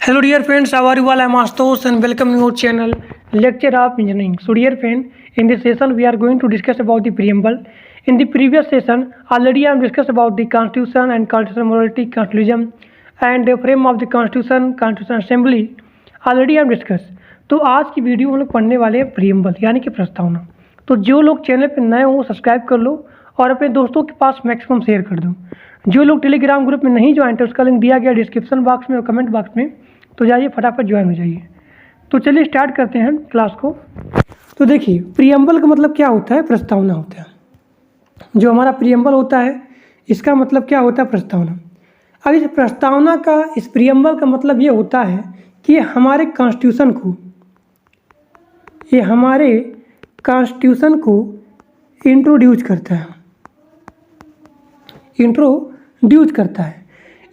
Hello dear friends, how are you all? I am Astos and welcome you to channel Lecture of Engineering. So dear friend, in this session we are going to discuss about the preamble. In the previous session, already I have discussed about the Constitution and Constitutional morality, constitutionalism and the frame of the Constitution, Constitutional Assembly. Already I have discussed. तो आज की video हम लोग पढ़ने वाले हैं preamble यानी कि प्रस्तावना। तो जो लोग चैनल पर नए हो सब्सक्राइब कर लो और अपने दोस्तों के पास मैक्सिमम शेयर कर दो। जो लोग टेलीग्राम ग्रुप में नहीं ज्वाइन थे उसका लिंक दिया गया डिस्क्रिप्शन बॉक्स में और कमेंट बॉक्स में, तो जाइए फटाफट ज्वाइन हो जाइए। तो चलिए स्टार्ट करते हैं क्लास को। तो देखिए प्रीएम्बल का मतलब क्या होता है, प्रस्तावना होता है। जो हमारा प्रीएम्बल होता है इसका मतलब क्या होता है, प्रस्तावना। अब इस प्रस्तावना का, इस प्रीएम्बल का मतलब ये होता है कि हमारे कॉन्स्टिट्यूशन को इंट्रोड्यूस करता है।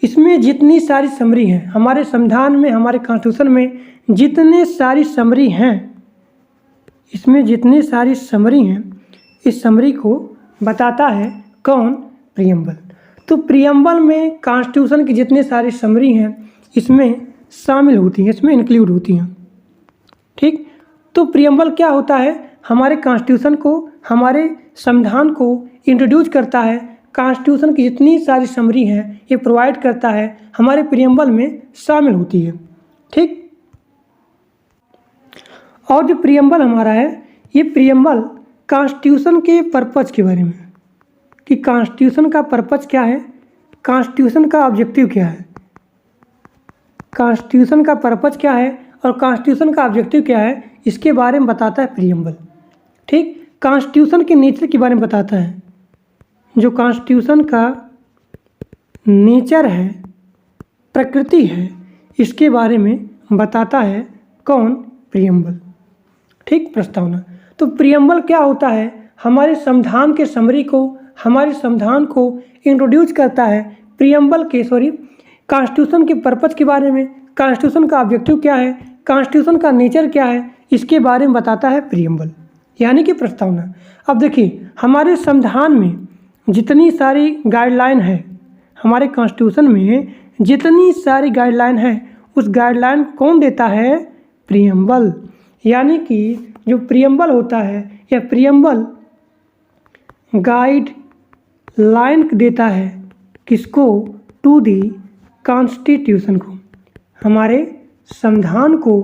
इसमें जितनी सारी समरी हैं हमारे संविधान में, हमारे कॉन्स्टिट्यूशन में जितने सारी समरी हैं, इसमें जितनी सारी समरी हैं, इस समरी को बताता है कौन, प्रीएम्बल। तो प्रीएम्बल में कॉन्स्टिट्यूशन की जितनी सारी समरी हैं इसमें शामिल होती हैं, इसमें इंक्लूड होती हैं। ठीक, तो प्रीएम्बल क्या होता है, हमारे कॉन्स्टिट्यूशन को, हमारे संविधान को इंट्रोड्यूस करता है। कॉन्स्टिट्यूशन की जितनी सारी समरी हैं ये प्रोवाइड करता है, हमारे प्रीएम्बल में शामिल होती है। ठीक, और जो प्रीएम्बल हमारा है, ये प्रीएम्बल कॉन्स्टिट्यूशन के पर्पज के बारे में, कि कॉन्स्टिट्यूशन का पर्पज क्या है, कॉन्स्टिट्यूशन का ऑब्जेक्टिव क्या है, कॉन्स्टिट्यूशन का पर्पज क्या है और कॉन्स्टिट्यूशन का ऑब्जेक्टिव क्या है, इसके बारे में बताता है प्रीएम्बल। ठीक, कॉन्स्टिट्यूशन के नेचर के बारे में बताता है। जो कॉन्स्टिट्यूशन का नेचर है, प्रकृति है, इसके बारे में बताता है कौन, प्रीएम्बल। ठीक, प्रस्तावना। तो प्रीएम्बल क्या होता है, हमारे संविधान के समरी को, हमारे संविधान को इंट्रोड्यूस करता है। प्रीएम्बल के कॉन्स्टिट्यूशन के पर्पज के बारे में, कॉन्स्टिट्यूशन का ऑब्जेक्टिव क्या है, कॉन्स्टिट्यूशन का नेचर क्या है, इसके बारे में बताता है प्रीएम्बल यानी कि प्रस्तावना। अब देखिए हमारे संविधान में जितनी सारी गाइडलाइन है, हमारे कॉन्स्टिट्यूशन में जितनी सारी गाइडलाइन है, उस गाइडलाइन कौन देता है, प्रीएम्बल। यानी कि जो प्रीएम्बल होता है, यह प्रीएम्बल गाइडलाइन देता है किसको, टू दी कॉन्स्टिट्यूशन को, हमारे संविधान को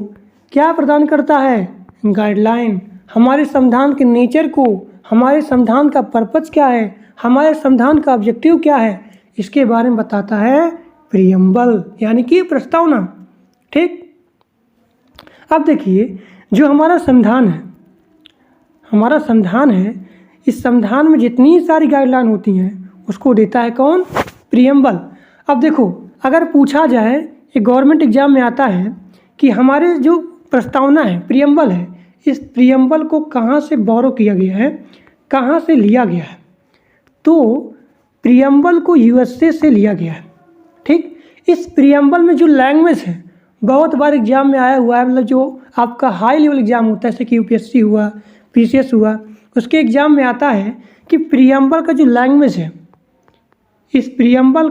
क्या प्रदान करता है, गाइडलाइन। हमारे संविधान के नेचर को, हमारे संविधान का पर्पज क्या है, हमारे संविधान का ऑब्जेक्टिव क्या है, इसके बारे में बताता है प्रीएम्बल यानी कि प्रस्तावना। ठीक, अब देखिए जो हमारा संविधान है, हमारा संविधान है, इस संविधान में जितनी सारी गाइडलाइन होती हैं उसको देता है कौन, प्रीएम्बल। अब देखो अगर पूछा जाए, ये गवर्नमेंट एग्जाम में आता है कि हमारे जो प्रस्तावना है, प्रीएम्बल है, इस प्रीएम्बल को कहाँ से बोरो किया गया है, कहाँ से लिया गया है, तो प्रीएम्बल को यूएसए से लिया गया है। ठीक, इस प्रीएम्बल में जो लैंग्वेज है बहुत बार एग्जाम में आया हुआ है, मतलब जो आपका हाई लेवल एग्जाम होता है जैसे कि यूपीएससी हुआ, पीसीएस हुआ, उसके एग्जाम में आता है कि प्रीएम्बल का जो लैंग्वेज है, इस प्रीएम्बल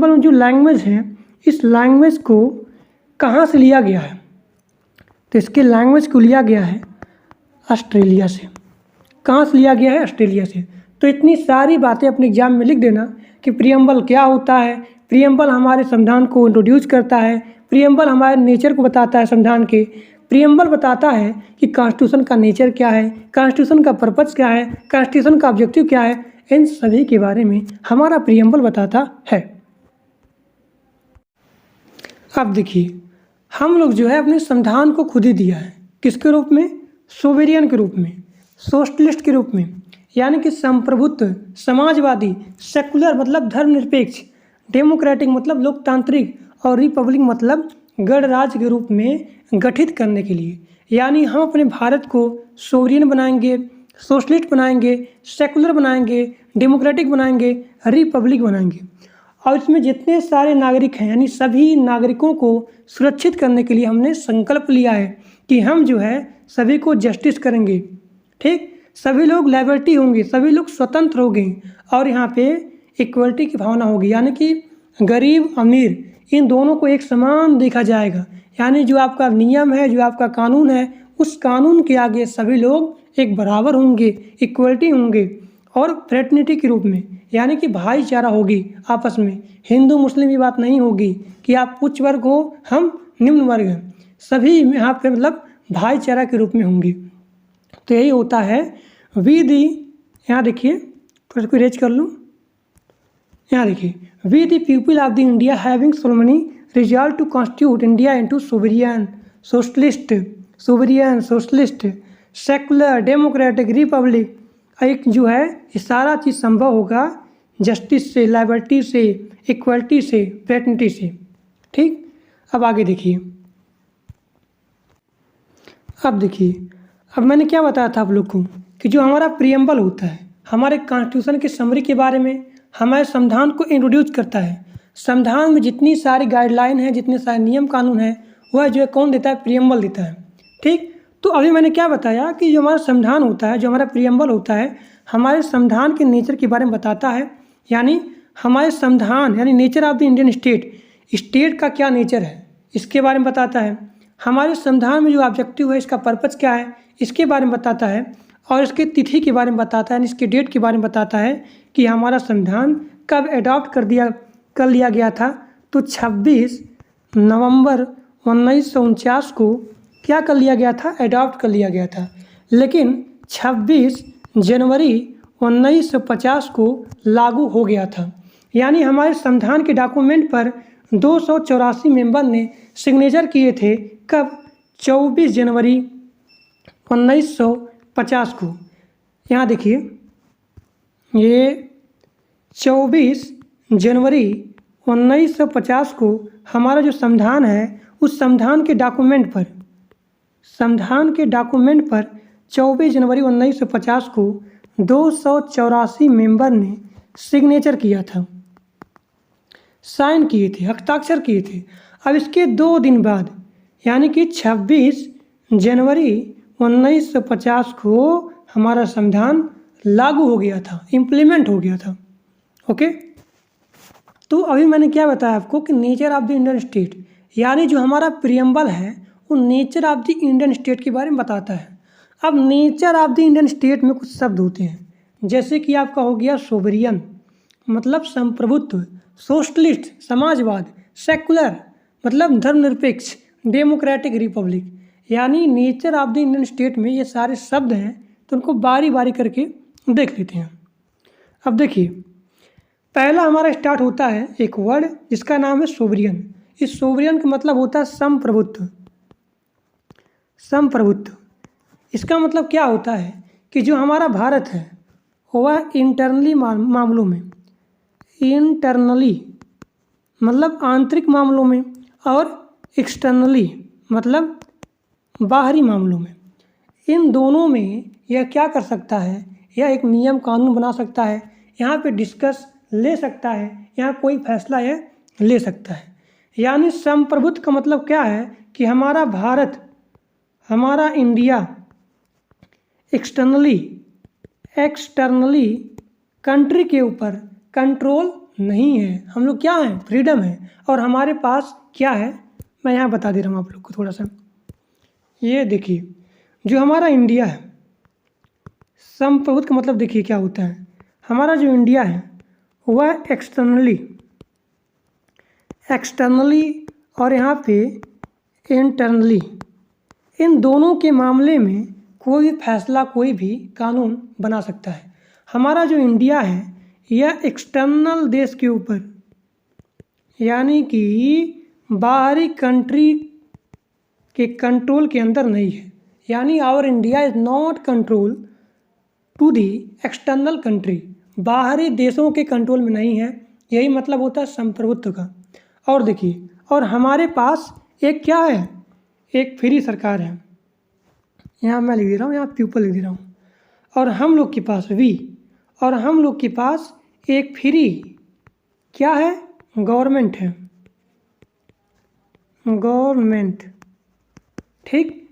में जो लैंग्वेज है, इस लैंग्वेज को कहाँ से लिया गया है, तो इसके लैंग्वेज को लिया गया है ऑस्ट्रेलिया से। कहाँ से लिया गया है, ऑस्ट्रेलिया से। तो इतनी सारी बातें अपने एग्जाम में लिख देना कि प्रीएम्बल क्या होता है, प्रीएम्बल हमारे संविधान को इंट्रोड्यूस करता है, प्रीएम्बल हमारे नेचर को बताता है संविधान के, प्रीएम्बल बताता है कि कॉन्स्टिट्यूशन का नेचर क्या है, कॉन्स्टिट्यूशन का पर्पज क्या है, कॉन्स्टिट्यूशन का ऑब्जेक्टिव क्या है, इन सभी के बारे में हमारा प्रीएम्बल बताता है। अब देखिए हम लोग जो है अपने संविधान को खुद ही दिया है, किसके रूप में, सोवेरियन के रूप में, सोशलिस्ट के रूप में, यानी कि संप्रभुत्व, समाजवादी, सेकुलर मतलब धर्मनिरपेक्ष, डेमोक्रेटिक मतलब लोकतांत्रिक और रिपब्लिक मतलब गणराज्य के रूप में गठित करने के लिए। यानी हम अपने भारत को सोवरियन बनाएंगे, सोशलिस्ट बनाएंगे, सेकुलर बनाएंगे, डेमोक्रेटिक बनाएंगे, रिपब्लिक बनाएंगे। और इसमें जितने सारे नागरिक हैं यानी सभी नागरिकों को सुरक्षित करने के लिए हमने संकल्प लिया है कि हम जो है सभी को जस्टिस करेंगे। ठीक, सभी लोग लिबर्टी होंगे, सभी लोग स्वतंत्र होंगे और यहाँ पे इक्वलिटी की भावना होगी, यानी कि गरीब अमीर इन दोनों को एक समान देखा जाएगा। यानी जो आपका नियम है, जो आपका कानून है, उस कानून के आगे सभी लोग एक बराबर होंगे, इक्वलिटी होंगे और फ्रेटर्निटी के रूप में, यानी कि भाईचारा होगी आपस में। हिंदू मुस्लिम की बात नहीं होगी कि आप उच्च वर्ग हो, हम निम्न वर्ग हैं। सभी यहाँ पे मतलब भाईचारा के रूप में होंगे। तो यही होता है वी दी, यहाँ देखिए थोड़ा सा रेज कर लूँ, यहाँ देखिए, we the people of the India having solemnly resolved to constitute India into sovereign socialist secular democratic republic. एक जो है ये सारा चीज़ संभव होगा जस्टिस से, लाइबर्टी से, इक्वलिटी से, फ्रेटर्निटी से। ठीक, अब आगे देखिए। अब देखिए, अब मैंने क्या बताया था आप लोग को कि जो हमारा प्रियम्बल होता है, हमारे कॉन्स्टिट्यूशन के समरी के बारे में, हमारे संविधान को इंट्रोड्यूस करता है। संविधान में जितनी सारी गाइडलाइन है, जितने सारे नियम कानून है, वह जो है कौन देता है? प्रियम्बल देता है। ठीक, तो अभी मैंने क्या बताया कि जो हमारा संविधान होता है, जो हमारा प्रियम्बल होता है, हमारे संविधान के नेचर के बारे में बताता है। यानी हमारे संविधान यानी nature of the Indian state का क्या नेचर है, इसके बारे में बताता है। हमारे संविधान में जो ऑब्जेक्टिव है, इसका पर्पस क्या है, इसके बारे में बताता है। और इसके तिथि के बारे में बताता है, इसके डेट के बारे में बताता है कि हमारा संविधान कब एडॉप्ट कर लिया गया था। तो 26 नवंबर 1949 को क्या कर लिया गया था? एडॉप्ट कर लिया गया था। लेकिन 26 जनवरी 1950 को लागू हो गया था। यानी हमारे संविधान के डॉक्यूमेंट पर 284 मेंबर ने सिग्नेचर किए थे। कब? 24 जनवरी 1950 को। यहाँ देखिए, ये 24 जनवरी 1950 को हमारा जो संविधान है, उस संविधान के डॉक्यूमेंट पर 24 जनवरी 1950 को 284 मेंबर ने सिग्नेचर किया था, साइन किए थे, हस्ताक्षर किए थे। अब इसके 2 दिन बाद यानी कि 26 जनवरी 1950 को हमारा संविधान लागू हो गया था, इम्प्लीमेंट हो गया था। ओके, तो अभी मैंने क्या बताया आपको कि nature of the Indian state, यानी जो हमारा प्रियम्बल है वो nature of the Indian state के बारे में बताता है। अब nature of the Indian state में कुछ शब्द होते हैं, जैसे कि आपका हो गया सोवरियन मतलब संप्रभुत्व, सोशलिस्ट समाजवाद, सेकुलर मतलब धर्मनिरपेक्ष, डेमोक्रेटिक रिपब्लिक। यानी nature of the Indian state में ये सारे शब्द हैं, तो उनको बारी बारी करके देख लेते हैं। अब देखिए, पहला हमारा स्टार्ट होता है एक वर्ड जिसका नाम है सोवरियन। इस सोवरियन का मतलब होता है संप्रभुत्व। इसका मतलब क्या होता है कि जो हमारा भारत है वह इंटरनली मामलों में, इंटरनली मतलब आंतरिक मामलों में, और एक्सटर्नली मतलब बाहरी मामलों में, इन दोनों में यह क्या कर सकता है? यह एक नियम कानून बना सकता है, यहाँ पे डिस्कस ले सकता है, यहाँ कोई फैसला यह ले सकता है। यानी संप्रभुत्व का मतलब क्या है कि हमारा भारत, हमारा इंडिया एक्सटर्नली कंट्री के ऊपर कंट्रोल नहीं है। हम लोग क्या हैं? फ्रीडम है। और हमारे पास क्या है, मैं यहाँ बता दे रहा हूँ आप लोग को थोड़ा सा। ये देखिए, जो हमारा इंडिया है, संप्रभुत्व का मतलब देखिए क्या होता है। हमारा जो इंडिया है वह एक्सटर्नली और यहाँ पे इंटरनली, इन दोनों के मामले में कोई भी फैसला, कोई भी कानून बना सकता है। हमारा जो इंडिया है यह एक्सटर्नल देश के ऊपर यानी कि बाहरी कंट्री के कंट्रोल के अंदर नहीं है। यानी our India is not control to the external country, बाहरी देशों के कंट्रोल में नहीं है। यही मतलब होता है संप्रभुत्व का। और देखिए, और हमारे पास एक क्या है? एक फ्री सरकार है। यहाँ मैं लिख दे रहा हूँ, यहाँ पीपल लिख दे रहा हूँ। और हम लोग के पास और हम लोग के पास एक फ्री क्या है? गवर्नमेंट है, गवर्नमेंट। ठीक,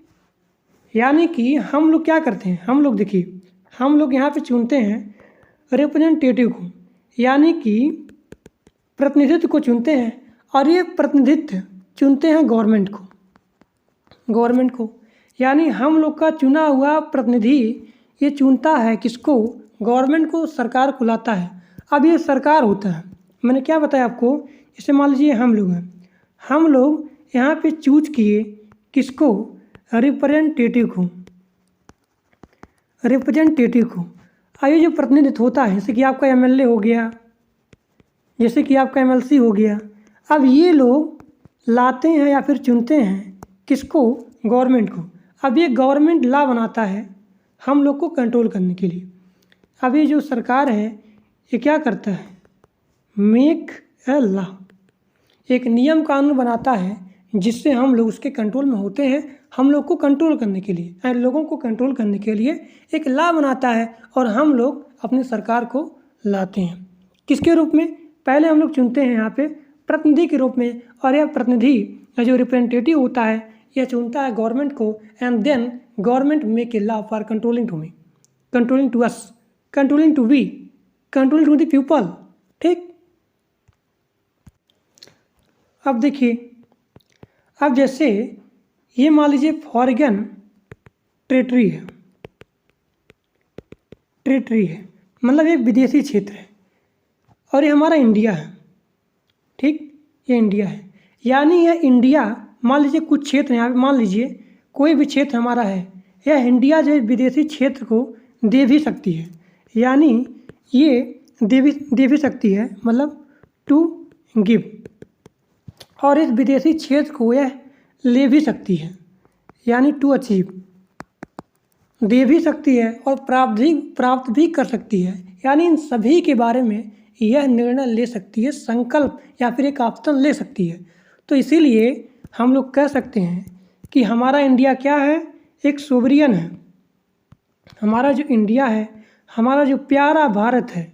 यानी कि हम लोग क्या करते हैं? हम लोग देखिए, हम लोग यहाँ पे चुनते हैं रिप्रेजेंटेटिव को, यानी कि प्रतिनिधित्व को चुनते हैं। और ये प्रतिनिधित्व चुनते हैं गवर्नमेंट को, यानी हम लोग का चुना हुआ प्रतिनिधि ये चुनता है किसको, गवर्नमेंट को, सरकार को लाता है। अब ये सरकार होता है, मैंने क्या बताया आपको, इसे मान लीजिए हम लोग हैं, हम लोग यहाँ पे चूज किए किसको, रिप्रेजेंटेटिव को। अब ये जो प्रतिनिधित्व होता है, जैसे कि आपका एमएलए हो गया, जैसे कि आपका एमएलसी हो गया, अब ये लोग लाते हैं या फिर चुनते हैं किसको, गवर्नमेंट को। अब ये गवर्नमेंट लॉ बनाता है हम लोग को कंट्रोल करने के लिए। अब ये जो सरकार है ये क्या करता है, मेक ए लॉ, एक नियम कानून बनाता है जिससे हम लोग उसके कंट्रोल में होते हैं। हम लोग को कंट्रोल करने के लिए, लोगों को कंट्रोल करने के लिए एक लॉ बनाता है और हम लोग अपनी सरकार को लाते हैं। किसके रूप में, पहले हम लोग चुनते हैं यहाँ पे प्रतिनिधि के रूप में, और यह प्रतिनिधि जो रिप्रेजेंटेटिव होता है यह चुनता है गवर्नमेंट को, and then government make a law for controlling to me, controlling to us, controlling to we, controlling to the people. ठीक, अब देखिए, अब जैसे ये मान लीजिए फॉरेन टेरिटरी है, मतलब एक विदेशी क्षेत्र है, और ये हमारा इंडिया है। ठीक, ये इंडिया है, यानी यह इंडिया, मान लीजिए कुछ क्षेत्र यहाँ पे, मान लीजिए कोई भी क्षेत्र हमारा है, यह इंडिया जो विदेशी क्षेत्र को दे भी सकती है, यानी ये दे भी सकती है, मतलब टू गिव, और इस विदेशी क्षेत्र को यह ले भी सकती है, यानी टू अचीव, दे भी सकती है और प्राप्त भी कर सकती है, यानी इन सभी के बारे में यह निर्णय ले सकती है, संकल्प या फिर एक ऑप्शन ले सकती है। तो इसीलिए हम लोग कह सकते हैं कि हमारा इंडिया क्या है, एक सोवरियन है। हमारा जो इंडिया है, हमारा जो प्यारा भारत है,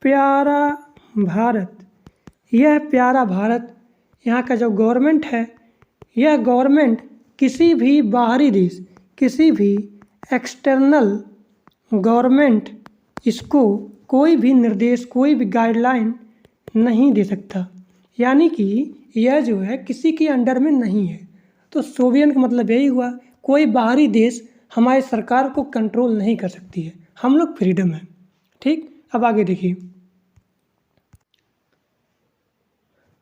प्यारा भारत, यह प्यारा भारत, यहाँ का जो गवर्नमेंट है, यह गवर्नमेंट किसी भी बाहरी देश, किसी भी एक्सटर्नल गवर्नमेंट इसको कोई भी निर्देश, कोई भी गाइडलाइन नहीं दे सकता, यानी कि यह जो है किसी के अंडर में नहीं है। तो सोवियन का मतलब यही हुआ, कोई बाहरी देश हमारी सरकार को कंट्रोल नहीं कर सकती है, हम लोग फ्रीडम है। ठीक, अब आगे देखिए,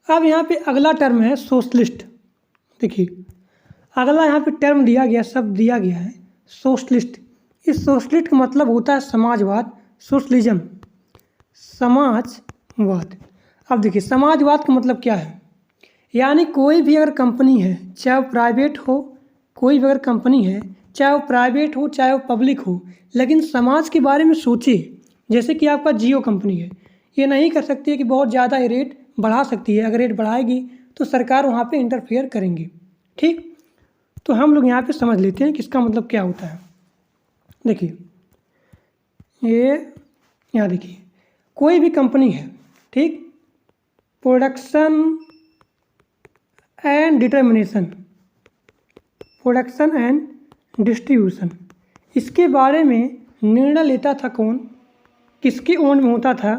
अब यहाँ पे अगला टर्म है सोशलिस्ट। देखिए, अगला यहाँ पे टर्म दिया गया, शब्द दिया गया है सोशलिस्ट। इस सोशलिस्ट का मतलब होता है समाजवाद, सोशलिज्म, समाजवाद। अब देखिए, समाजवाद का मतलब क्या है, यानी कोई भी अगर कंपनी है, चाहे वो प्राइवेट हो, कोई भी अगर कंपनी है, चाहे वो प्राइवेट हो चाहे वो पब्लिक हो, लेकिन समाज के बारे में सोचे। जैसे कि आपका जियो कंपनी है, ये नहीं कर सकती है कि बहुत ज़्यादा रेट बढ़ा सकती है, अगर रेट बढ़ाएगी तो सरकार वहाँ पे इंटरफेयर करेंगे। ठीक, तो हम लोग यहाँ पे समझ लेते हैं कि इसका मतलब क्या होता है। देखिए, ये यहाँ देखिए, कोई भी कंपनी है, ठीक, production and determination, production and distribution, इसके बारे में निर्णय लेता था कौन, किसके ओन में होता था,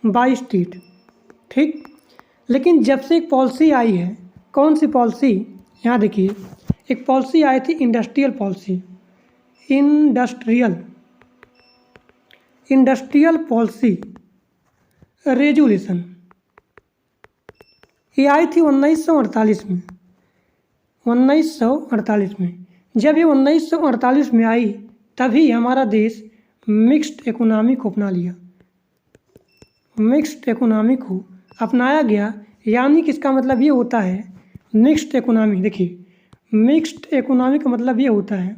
बाय स्टेट। ठीक, लेकिन जब से एक पॉलिसी आई है, कौन सी पॉलिसी, यहाँ देखिए, एक पॉलिसी आई थी industrial policy, industrial policy resolution, ये आई थी 1948 में, 1948 में। जब ये 1948 में आई तभी हमारा देश मिक्स्ड इकोनॉमी को अपना लिया, मिक्स्ड इकोनॉमी को अपनाया गया, यानी कि इसका मतलब ये होता है मिक्स्ड इकोनॉमी। देखिए, मिक्स्ड इकोनॉमी का मतलब ये होता है,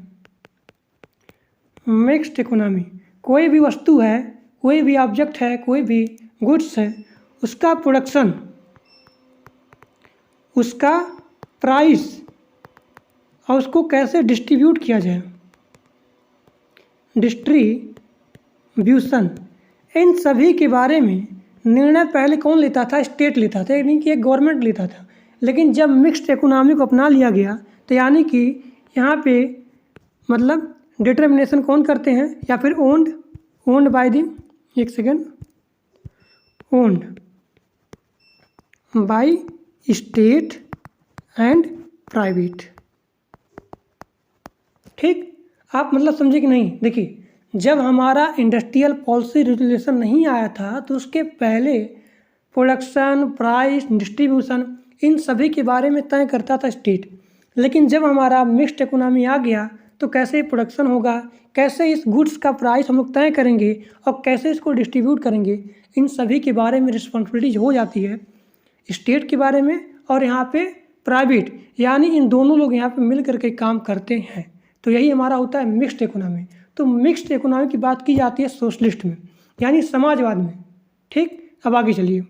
मिक्स्ड इकोनॉमी, कोई भी वस्तु है, कोई भी ऑब्जेक्ट है, कोई भी गुड्स है, उसका प्रोडक्शन, उसका प्राइस और उसको कैसे डिस्ट्रीब्यूट किया जाए, डिस्ट्रीब्यूशन, इन सभी के बारे में निर्णय पहले कौन लेता था, स्टेट लेता था, यानी कि एक गवर्नमेंट लेता था। लेकिन जब मिक्स्ड इकोनॉमी को अपना लिया गया तो यानी कि यहाँ पे मतलब डिटर्मिनेशन कौन करते हैं, या फिर ओन्ड बाय द, एक second, owned by state and private. ठीक, आप मतलब समझे कि नहीं? देखिए, जब हमारा इंडस्ट्रियल पॉलिसी रेगुलेशन नहीं आया था तो उसके पहले प्रोडक्शन, प्राइस, डिस्ट्रीब्यूशन इन सभी के बारे में तय करता था स्टेट। लेकिन जब हमारा मिक्स्ड इकोनॉमी आ गया तो कैसे प्रोडक्शन होगा, कैसे इस गुड्स का प्राइस हम लोग तय करेंगे और कैसे इसको डिस्ट्रीब्यूट करेंगे, इन सभी के बारे में रिस्पॉन्सिबिलिटीज हो जाती है स्टेट के बारे में और यहाँ पे प्राइवेट, यानी इन दोनों लोग यहाँ पे मिल करके काम करते हैं। तो यही हमारा होता है मिक्स्ड इकोनॉमी। तो मिक्स्ड इकोनॉमी की बात की जाती है सोशलिस्ट में, यानी समाजवाद में। ठीक, अब आगे चलिए।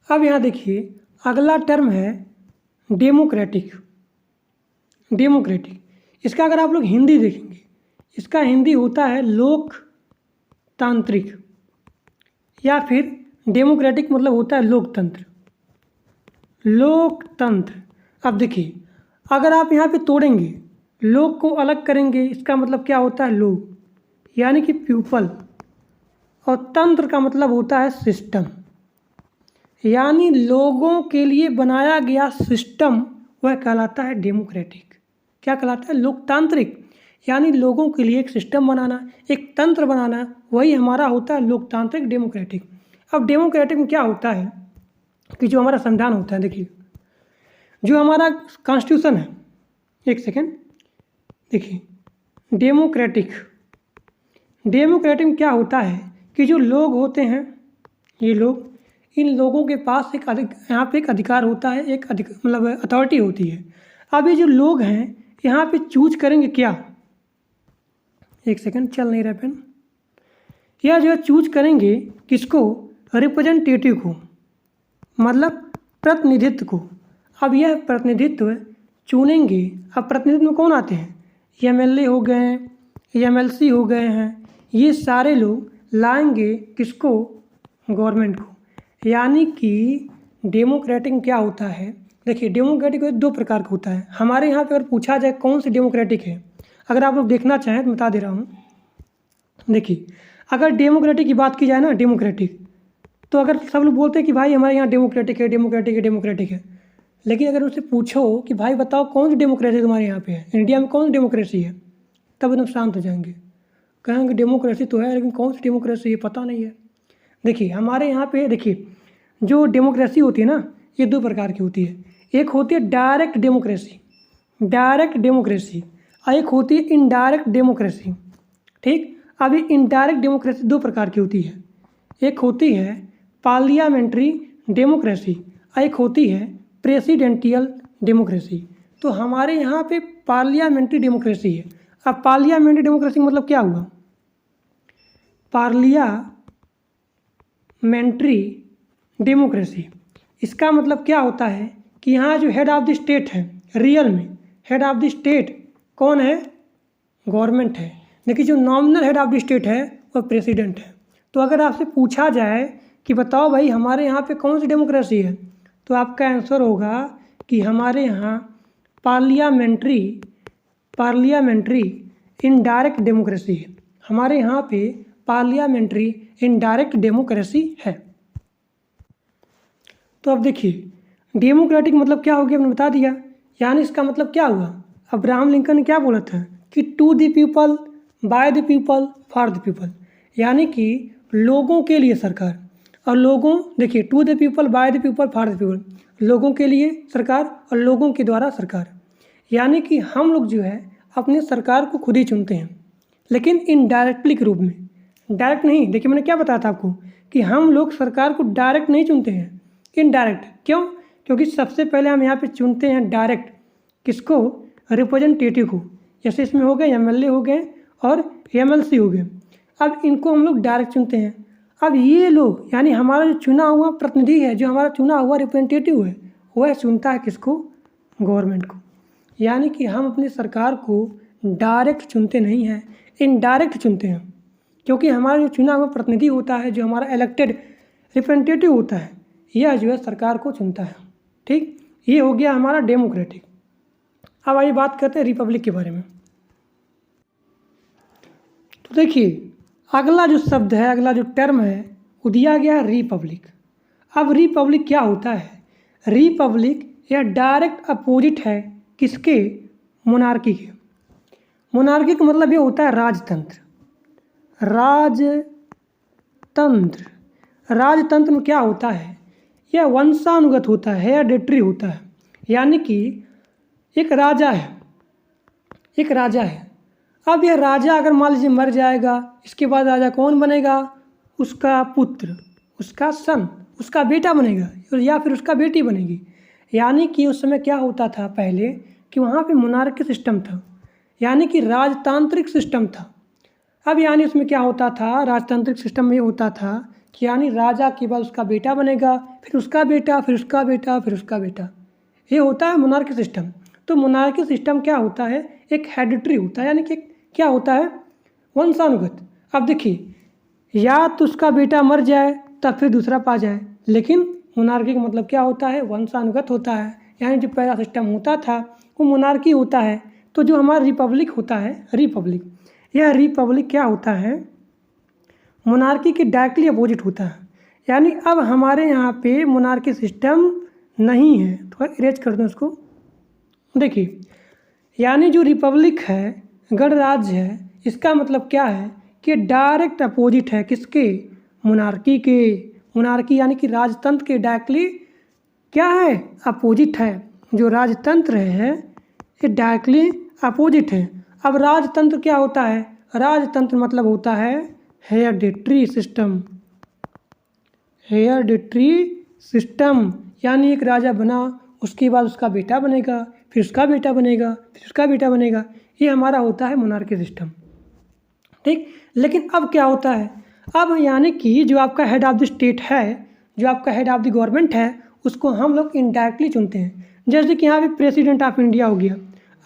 अब यहाँ देखिए, अगला टर्म है डेमोक्रेटिक। डेमोक्रेटिक, इसका अगर आप लोग हिंदी देखेंगे, इसका हिंदी होता है लोकतांत्रिक, या फिर डेमोक्रेटिक मतलब होता है लोकतंत्र। लोकतंत्र, अब देखिए, अगर आप यहाँ पे तोड़ेंगे, लोग को अलग करेंगे, इसका मतलब क्या होता है लोग, यानी कि पीपल, और तंत्र का मतलब होता है सिस्टम, यानी लोगों के लिए बनाया गया सिस्टम, वह कहलाता है डेमोक्रेटिक। क्या कहलाता है? लोकतांत्रिक, यानी लोगों के लिए एक सिस्टम बनाना, एक तंत्र बनाना, वही हमारा होता है लोकतांत्रिक, डेमोक्रेटिक। अब डेमोक्रेटिक में क्या होता है कि जो हमारा संविधान होता है, देखिए जो हमारा कॉन्स्टिट्यूशन है, एक सेकेंड, देखिए डेमोक्रेटिक में क्या होता है कि जो लोग होते हैं, ये लोग, इन लोगों के पास एक यहाँ पे एक अधिकार होता है, एक मतलब अथॉरिटी होती है। अब ये जो लोग हैं यहाँ पे चूज करेंगे क्या, एक सेकंड, चल नहीं रहा पेन, यह जो है चूज करेंगे किसको, रिप्रेजेंटेटिव को, मतलब प्रतिनिधित्व को। अब यह प्रतिनिधित्व चुनेंगे। अब प्रतिनिधित्व में कौन आते हैं, एमएलए हो गए हैं, एमएलसी हो गए हैं, ये सारे लोग लाएंगे किसको, गवर्नमेंट को। यानी कि डेमोक्रेटिक क्या होता है, देखिए डेमोक्रेटिक दो प्रकार का होता है। हमारे यहाँ पे अगर पूछा जाए कौन सी डेमोक्रेटिक है, अगर आप लोग देखना चाहें तो बता दे रहा हूँ। देखिए, अगर डेमोक्रेटिक की बात की जाए ना, डेमोक्रेटिक, तो अगर सब लोग बोलते हैं कि भाई हमारे यहाँ डेमोक्रेटिक है, डेमोक्रेटिक है, डेमोक्रेटिक है, लेकिन अगर उससे पूछो कि भाई बताओ कौन सी डेमोक्रेसी तुम्हारे यहाँ पे है, इंडिया में कौन सी डेमोक्रेसी है, तब एकदम शांत हो जाएंगे, कहेंगे डेमोक्रेसी तो है लेकिन कौन सी डेमोक्रेसी है पता नहीं है। देखिए हमारे यहाँ पे, देखिए जो डेमोक्रेसी होती है ना, ये दो प्रकार की होती है। एक होती है डायरेक्ट डेमोक्रेसी, और एक होती है इनडायरेक्ट डेमोक्रेसी। ठीक, अभी इनडायरेक्ट डेमोक्रेसी दो प्रकार की होती है। एक होती है पार्लियामेंट्री डेमोक्रेसी, और एक होती है प्रेसिडेंटियल डेमोक्रेसी। तो हमारे यहाँ पे पार्लियामेंट्री डेमोक्रेसी है। अब पार्लियामेंट्री डेमोक्रेसी मतलब क्या हुआ, पार्लियामेंट्री डेमोक्रेसी, इसका मतलब क्या होता है कि यहाँ जो हेड ऑफ द स्टेट है, रियल में हेड ऑफ द स्टेट कौन है, गवर्नमेंट है, लेकिन जो nominal head of the state है वह प्रेसिडेंट है। तो अगर आपसे पूछा जाए कि बताओ भाई हमारे यहाँ पे कौन सी डेमोक्रेसी है, तो आपका आंसर होगा कि हमारे यहाँ पार्लियामेंट्री इनडायरेक्ट डेमोक्रेसी है। हमारे यहाँ पे पार्लियामेंट्री इनडायरेक्ट डेमोक्रेसी है। तो अब देखिए डेमोक्रेटिक मतलब क्या हो गया, हमने बता दिया, यानी इसका मतलब क्या हुआ। अब्राहम लिंकन ने क्या बोला था कि to the people, by the people, for the people, यानी कि लोगों के लिए सरकार, और लोगों, देखिए to the people, by the people, for the people, लोगों के लिए सरकार और लोगों के द्वारा सरकार। यानी कि हम लोग जो है अपने सरकार को खुद ही चुनते हैं, लेकिन इनडायरेक्टली के रूप में, डायरेक्ट नहीं। देखिए मैंने क्या बताया था आपको कि हम लोग सरकार को डायरेक्ट नहीं चुनते हैं, इनडायरेक्ट। क्यों? क्योंकि सबसे पहले हम यहाँ पे चुनते हैं डायरेक्ट किसको, रिप्रेजेंटेटिव को। जैसे इसमें हो गए एमएलए हो गए और एमएलसी हो गए, अब इनको हम लोग डायरेक्ट चुनते हैं। अब ये लोग, यानी हमारा जो चुना हुआ प्रतिनिधि है, जो हमारा चुना हुआ रिप्रेजेंटेटिव है, वह चुनता है किसको, गवर्नमेंट को। यानी कि हम अपनी सरकार को डायरेक्ट चुनते नहीं हैं, इनडायरेक्ट चुनते हैं, क्योंकि हमारा जो चुना हुआ प्रतिनिधि होता है, जो हमारा इलेक्टेड रिप्रेजेंटेटिव होता है, यह जो है सरकार को चुनता है। ठीक, ये हो गया हमारा डेमोक्रेटिक। अब आइए बात करते हैं रिपब्लिक के बारे में। तो देखिए अगला जो शब्द है, अगला जो टर्म है, वो दिया गया है रिपब्लिक। अब रिपब्लिक क्या होता है? रिपब्लिक या डायरेक्ट अपोजिट है किसके? मोनार्की के। मोनार्की का मतलब ये होता है राजतंत्र। राजतंत्र, राजतंत्र में क्या होता है? यह वंशानुगत होता है, हेरेडिटरी होता है। यानी कि एक राजा है, एक राजा है। अब यह राजा अगर मान लीजिए मर जाएगा, इसके बाद राजा कौन बनेगा? उसका पुत्र, उसका सन, उसका बेटा बनेगा या फिर उसका बेटी बनेगी। यानी कि उस समय क्या होता था पहले कि वहाँ पे मोनार्की सिस्टम था, यानी कि राजतांत्रिक सिस्टम था। अब यानी उसमें क्या होता था? राजतांत्रिक सिस्टम में होता था कि यानी राजा के बाद उसका बेटा बनेगा, फिर उसका बेटा, फिर उसका बेटा, फिर उसका बेटा। ये होता है मोनार्की सिस्टम। तो मोनार्की सिस्टम क्या होता है? एक हेरिडिटरी होता है, यानी कि क्या होता है? वंशानुगत। अब देखिए, या तो उसका बेटा मर जाए तब फिर दूसरा पा जाए, लेकिन मोनार्की का मतलब क्या होता है? वंशानुगत होता है। यानी जो पहला सिस्टम होता था वो मोनार्की होता है। तो जो हमारा रिपब्लिक होता है, रिपब्लिक, यह रिपब्लिक क्या होता है? मोनार्की के डायरेक्टली अपोजिट होता है। यानी अब हमारे यहाँ पे मोनार्की सिस्टम नहीं है। थोड़ा इरेज कर दें उसको। देखिए, यानी जो रिपब्लिक है, गणराज्य है, इसका मतलब क्या है कि डायरेक्ट अपोजिट है किसके? मोनार्की के। मोनार्की यानी कि राजतंत्र के डायरेक्टली क्या है? अपोजिट है। जो राजतंत्र है ये डायरेक्टली अपोजिट है। अब राजतंत्र क्या होता है? राजतंत्र मतलब होता है हेरिडिटरी सिस्टम। हेरिडिटरी सिस्टम यानी एक राजा बना, उसके बाद उसका बेटा बनेगा, फिर उसका बेटा बनेगा, फिर उसका बेटा बनेगा। ये हमारा होता है मोनार्की सिस्टम। ठीक, लेकिन अब क्या होता है? अब यानी कि जो आपका हेड ऑफ द स्टेट है, जो आपका हेड ऑफ द गवर्नमेंट है, उसको हम लोग इनडायरेक्टली चुनते हैं। जैसे कि यहाँ पे प्रेसिडेंट ऑफ इंडिया हो गया।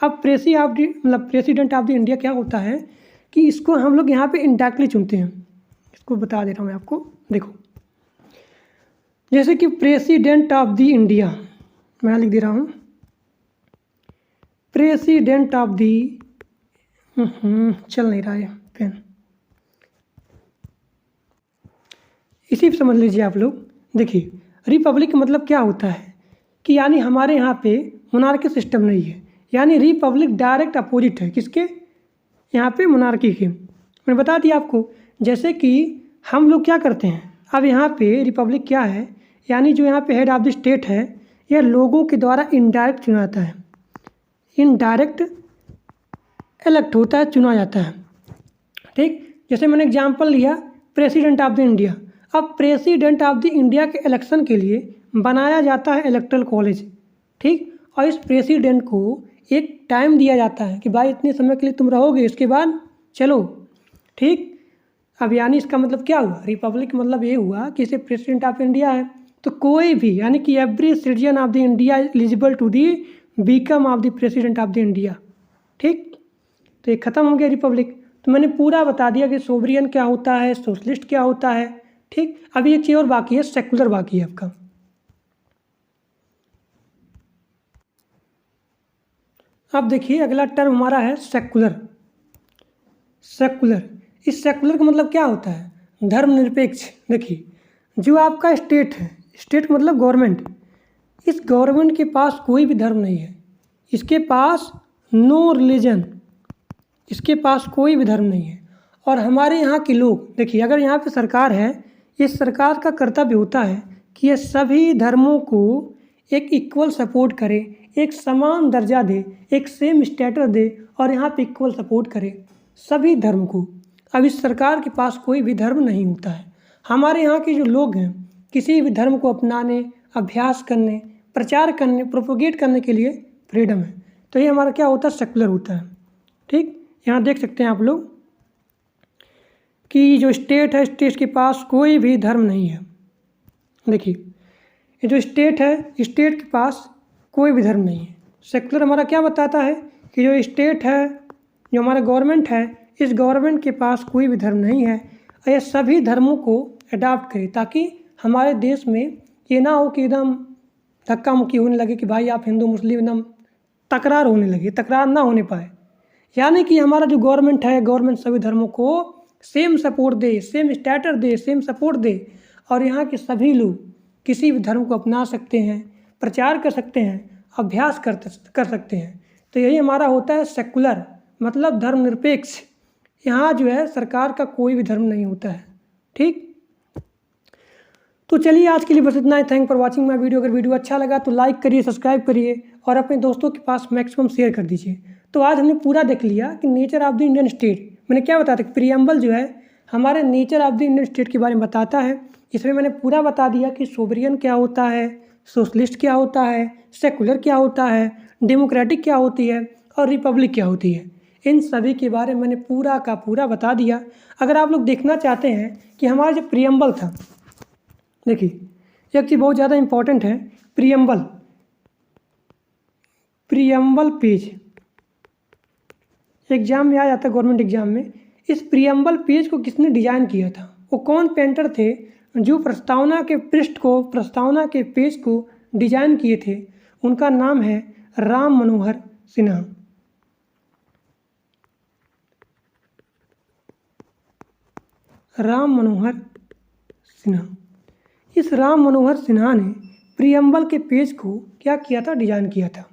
अब प्रेसिडेंट ऑफ द इंडिया क्या होता है कि इसको हम लोग यहाँ पे इनडायरेक्टली चुनते हैं। इसको बता दे रहा हूँ मैं आपको। देखो, जैसे कि प्रेसिडेंट ऑफ द इंडिया, मैं लिख दे रहा हूँ प्रेसिडेंट ऑफ द, चल नहीं रहा है पेन, इसी पे समझ लीजिए आप लोग। देखिए, रिपब्लिक मतलब क्या होता है कि यानी हमारे यहाँ पे मोनार्की सिस्टम नहीं है, यानी रिपब्लिक डायरेक्ट अपोजिट है किसके? यहाँ पे मोनार्की के। मैंने बता दिया आपको। जैसे कि हम लोग क्या करते हैं, अब यहाँ पे रिपब्लिक क्या है, यानी जो यहाँ पे हेड ऑफ द स्टेट है, यह लोगों के द्वारा इनडायरेक्ट चुना जाता है। इनडायरेक्ट इलेक्ट होता है, चुना जाता है। ठीक, जैसे मैंने एग्जांपल लिया प्रेसिडेंट ऑफ द इंडिया। अब प्रेसिडेंट ऑफ द इंडिया के इलेक्शन के लिए बनाया जाता है इलेक्टोरल कॉलेज। ठीक, और इस प्रेसिडेंट को एक टाइम दिया जाता है कि भाई इतने समय के लिए तुम रहोगे, इसके बाद चलो। ठीक, अब यानी इसका मतलब क्या हुआ? रिपब्लिक मतलब ये हुआ कि इसे प्रेसिडेंट ऑफ इंडिया है तो कोई भी, यानी कि every citizen of the India eligible to the become of the president of the India. ठीक, तो ये खत्म हो गया रिपब्लिक। तो मैंने पूरा बता दिया कि सोवरियन क्या होता है, सोशलिस्ट क्या होता है। ठीक, अभी एक चीज़ और बाकी है, सेकुलर बाकी है आपका। अब देखिए, अगला टर्म हमारा है सेकुलर। सेकुलर, इस सेकुलर का मतलब क्या होता है? धर्मनिरपेक्ष। देखिए, जो आपका स्टेट है, स्टेट मतलब गवर्नमेंट, इस गवर्नमेंट के पास कोई भी धर्म नहीं है। इसके पास नो रिलीजन, इसके पास कोई भी धर्म नहीं है। और हमारे यहाँ के लोग, देखिए, अगर यहाँ पे सरकार है, इस सरकार का कर्तव्य होता है कि ये सभी धर्मों को एक इक्वल सपोर्ट करे, एक समान दर्जा दे, एक सेम स्टेटस दे और यहाँ पे इक्वल सपोर्ट करे सभी धर्म को। अब इस सरकार के पास कोई भी धर्म नहीं होता है। हमारे यहाँ के जो लोग हैं, किसी भी धर्म को अपनाने, अभ्यास करने, प्रचार करने, प्रोपोगेट करने के लिए फ्रीडम है। तो ये हमारा क्या होता है? सेकुलर होता है। ठीक, यहाँ देख सकते हैं आप लोग कि जो स्टेट है, स्टेट के पास कोई भी धर्म नहीं है। देखिए, ये जो स्टेट है, स्टेट के पास कोई भी धर्म नहीं है। सेकुलर हमारा क्या बताता है कि जो स्टेट है, जो हमारा गवर्नमेंट है, इस गवर्नमेंट के पास कोई भी धर्म नहीं है और ये सभी धर्मों को अडॉप्ट करे, ताकि हमारे देश में ये ना हो कि एकदम धक्का मुक्की होने लगे कि भाई आप हिंदू मुस्लिम, एकदम तकरार होने लगे, तकरार ना होने पाए। यानी कि हमारा जो गवर्नमेंट है, गवर्नमेंट सभी धर्मों को सेम सपोर्ट दे, सेम स्टेटस दे, सेम सपोर्ट दे और यहाँ के सभी लोग किसी भी धर्म को अपना सकते हैं, प्रचार कर सकते हैं, अभ्यास कर सकते हैं। तो यही हमारा होता है सेकुलर, मतलब धर्मनिरपेक्ष। यहाँ जो है सरकार का कोई भी धर्म नहीं होता है। ठीक, तो चलिए आज के लिए बस इतना ही। Thank for watching my video. अगर वीडियो अच्छा लगा तो लाइक करिए, सब्सक्राइब करिए और अपने दोस्तों के पास मैक्सिमम शेयर कर दीजिए। तो आज हमने पूरा देख लिया कि nature of the Indian state. मैंने क्या बताया था, प्रीएम्बल जो है हमारे nature of the Indian state के बारे में बताता है। इसमें मैंने पूरा बता दिया कि सोवरियन क्या होता है, सोशलिस्ट क्या होता है, सेकुलर क्या होता है, डेमोक्रेटिक क्या होती है और रिपब्लिक क्या होती है। इन सभी के बारे में मैंने पूरा का पूरा बता दिया। अगर आप लोग देखना चाहते हैं कि हमारा जो प्रीएम्बल था, देखिए एक चीज़ बहुत ज़्यादा इम्पॉर्टेंट है, प्रीएम्बल पेज एग्जाम में आ जाता है, गवर्नमेंट एग्जाम में। इस प्रीएम्बल पेज को किसने डिजाइन किया था, वो कौन पेंटर थे जो प्रस्तावना के पेज को डिजाइन किए थे? उनका नाम है राम मनोहर सिन्हा। राम मनोहर सिन्हा। इस राम मनोहर सिन्हा ने प्रीएम्बल के पेज को क्या किया था, डिजाइन किया था।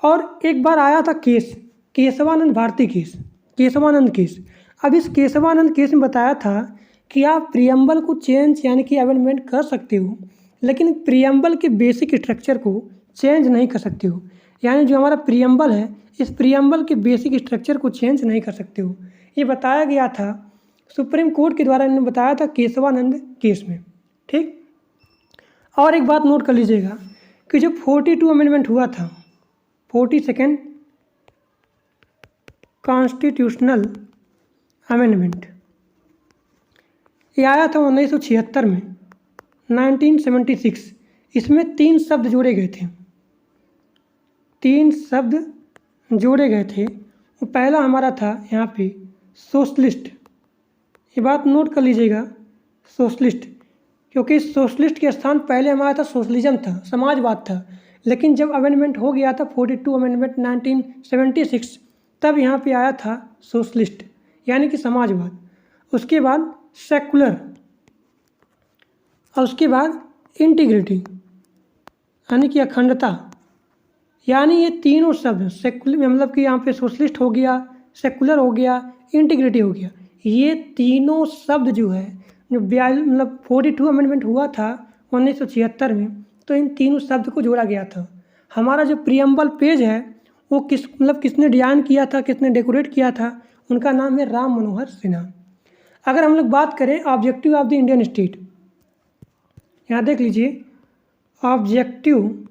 और एक बार आया था case, Kesavananda Bharati case, Kesavananda case. अब इस केशवानंद केस में बताया था कि आप प्रीएम्बल को चेंज यानी कि अमेंडमेंट कर सकते हो, लेकिन प्रीएम्बल के बेसिक स्ट्रक्चर को चेंज नहीं कर सकते हो। यानी जो हमारा प्रीएम्बल है, इस प्रीएम्बल के बेसिक स्ट्रक्चर को चेंज नहीं कर सकते हो। ये बताया गया था सुप्रीम कोर्ट के द्वारा, इन्होंने बताया था केशवानंद केस में। ठीक, और एक बात नोट कर लीजिएगा कि जो 42 अमेंडमेंट हुआ था, 42nd कॉन्स्टिट्यूशनल अमेंडमेंट, ये आया था 1976 में, 1976। इसमें 3 शब्द जोड़े गए थे, 3 शब्द जोड़े गए थे। वो पहला हमारा था यहाँ पे सोशलिस्ट। ये बात नोट कर लीजिएगा, सोशलिस्ट, क्योंकि सोशलिस्ट के स्थान पहले हमारा था सोशलिज्म था, समाजवाद था। लेकिन जब अमेंडमेंट हो गया था 42 अमेंडमेंट 1976, तब यहाँ पे आया था सोशलिस्ट यानी कि समाजवाद। उसके बाद सेकुलर और उसके बाद इंटीग्रिटी यानी कि अखंडता। यानी ये तीनों शब्द सेकुलर, मतलब कि यहाँ पे सोशलिस्ट हो गया, सेकुलर हो गया, इंटीग्रिटी हो गया। ये तीनों शब्द जो है, जो 42 अमेंडमेंट हुआ था 1976 में, तो इन तीनों शब्द को जोड़ा गया था। हमारा जो प्रीएम्बल पेज है वो किसने डिजाइन किया था, किसने डेकोरेट किया था? उनका नाम है राम मनोहर सिन्हा। अगर हम लोग बात करें objective of the Indian state, यहाँ देख लीजिए, objective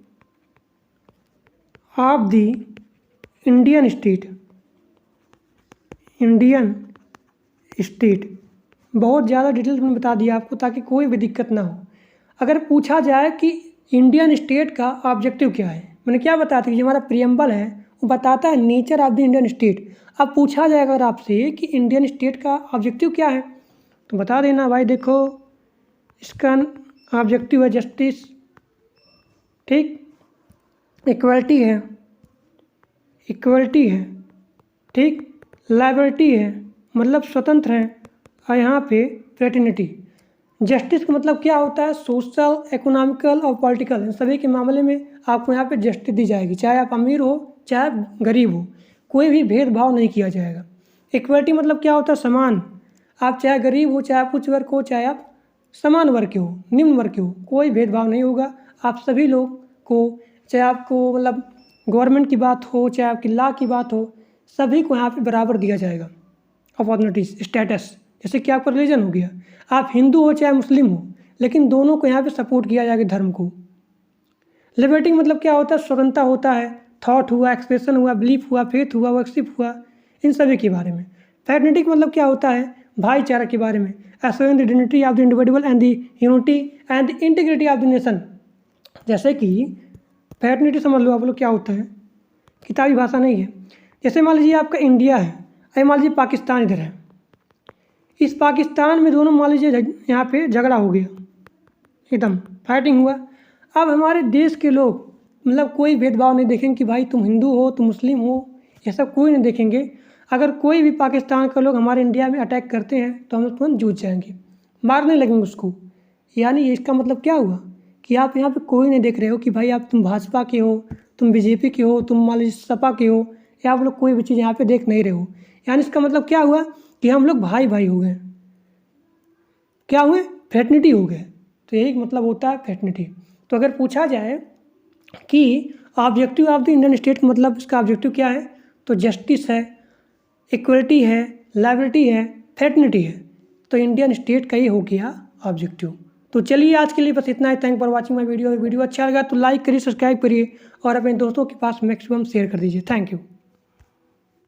of the Indian state बहुत ज़्यादा डिटेल्स में बता दिया आपको ताकि कोई भी दिक्कत ना हो। अगर पूछा जाए कि इंडियन स्टेट का ऑब्जेक्टिव क्या है, मैंने क्या बताया था कि जो हमारा प्रीएम्बल है वो बताता है nature of the Indian state. अब पूछा जाएगा अगर आपसे कि इंडियन स्टेट का ऑब्जेक्टिव क्या है, तो बता देना भाई, देखो इसका ऑब्जेक्टिव है जस्टिस, ठीक, इक्वलिटी है, ठीक, लाइबर्टी है, मतलब स्वतंत्र है, और यहाँ पे फ्रेटर्निटी। जस्टिस का मतलब क्या होता है, सोशल, इकोनॉमिकल और पॉलिटिकल, इन सभी के मामले में आपको यहाँ पे जस्टिस दी जाएगी, चाहे आप अमीर हो चाहे आप गरीब हो, कोई भी भेदभाव नहीं किया जाएगा। इक्वलिटी मतलब क्या होता है, समान, आप चाहे गरीब हो, चाहे आप उच्च वर्ग हो, चाहे आप समान वर्ग के हो, निम्न वर्ग के हो, कोई भेदभाव नहीं होगा। आप सभी लोग को, चाहे आपको मतलब गवर्नमेंट की बात हो, चाहे आपकी लॉ की बात हो, सभी को यहाँ पे बराबर दिया जाएगा अपॉर्चुनिटीज, स्टेटस। जैसे कि आपका रिलीजन हो गया, आप हिंदू हो चाहे मुस्लिम हो, लेकिन दोनों को यहाँ पे सपोर्ट किया जाएगा धर्म को। लिबर्टी मतलब क्या होता है, स्वतंत्रता होता है, थॉट हुआ, एक्सप्रेशन हुआ, बिलीफ हुआ, फेथ हुआ, वर्शिप हुआ, इन सभी के बारे में। फ्रेटर्निटी मतलब क्या होता है, भाईचारा के बारे में, assuring the dignity of the individual and the unity and the integrity of the nation. जैसे कि फ्रेटर्निटी समझ लो आप लोग क्या होता है, किताबी भाषा नहीं है। जैसे मान लीजिए आपका इंडिया है, अरे मान लीजिए पाकिस्तान इधर है, इस पाकिस्तान में दोनों मान लीजिए यहाँ पे झगड़ा हो गया, एकदम फाइटिंग हुआ। अब हमारे देश के लोग मतलब कोई भेदभाव नहीं देखेंगे कि भाई तुम हिंदू हो, तुम मुस्लिम हो, ये सब कोई नहीं देखेंगे। अगर कोई भी पाकिस्तान का लोग हमारे इंडिया में अटैक करते हैं तो हम तुरंत जूझ जाएंगे, मारने लगेंगे उसको। यानी इसका मतलब क्या हुआ कि आप यहाँ पे कोई नहीं देख रहे हो कि भाई आप तुम भाजपा के हो, तुम बीजेपी के हो, तुम मान लीजिए सपा के हो, या आप लोग कोई भी चीज़ यहाँ पे देख नहीं रहे हो। यानी इसका मतलब क्या हुआ कि हम लोग भाई भाई हो गए। क्या हुए? फ्रेटर्निटी हो गए। तो यही मतलब होता है फ्रेटर्निटी। तो अगर पूछा जाए कि objective of the Indian state का मतलब इसका ऑब्जेक्टिव क्या है, तो जस्टिस है, इक्वलिटी है, लाइबिलिटी है, फ्रेटर्निटी है। तो इंडियन स्टेट का ही हो गया ऑब्जेक्टिव। तो चलिए आज के लिए बस इतना ही। Thank for watching my video. Video अच्छा लगा तो लाइक करिए, सब्सक्राइब करिए और अपने दोस्तों के पास मैक्सिमम शेयर कर दीजिए। Thank you.